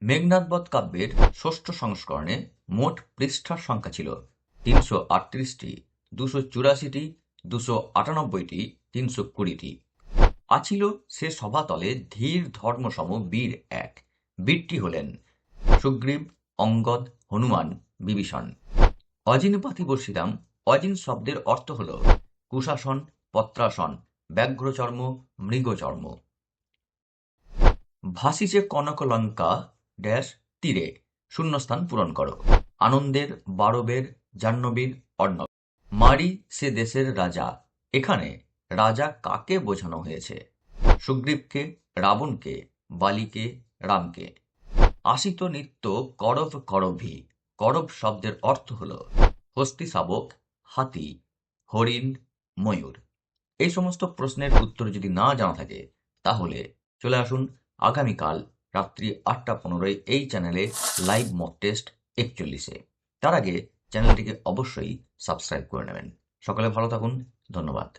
মেঘনাদবধ কাব্যের ষষ্ঠ সংস্করণে মোট পৃষ্ঠার সংখ্যা ছিল ৩৩৮টি, ২৮৪টি, ২৯৮টি, ৩২০টি। আছিল সে সভাতলে ধীর ধর্মসম বীর এক। বীরটি হলেন সুগ্রীব, অঙ্গদ, হনুমান, বিভীষণ। অজিন পাতি বর্ষিতাম। অজিন শব্দের অর্থ হল কুশাসন, পত্রাসন, ব্যাঘ্রচর্ম, মৃগচর্ম। ভাসিছে কনক লঙ্কা ড্যাশ তীরে, শূন্যস্থান পূরণ করো। আনন্দের, বারবের, জাহ্নবীর, অর্ণব। মারি সে দেশের রাজা। এখানে রাজা কাকে বোঝানো হয়েছে? সুগ্রীবকে, রাবণকে, বালিকে, রামকে। আসিত নিত্য করভ করভী। করভ শব্দের অর্থ হল হস্তি শাবক, হাতি, হরিণ, ময়ূর। এই সমস্ত প্রশ্নের উত্তর যদি না জানা থাকে তাহলে চলে আসুন আগামীকাল রাত্রি ৮টা ১৫ এই চ্যানেলে লাইভ মক টেস্ট ৪১-এ। তার আগে চ্যানেলটিকে অবশ্যই সাবস্ক্রাইব করে নেবেন। সকলে ভালো থাকুন। ধন্যবাদ।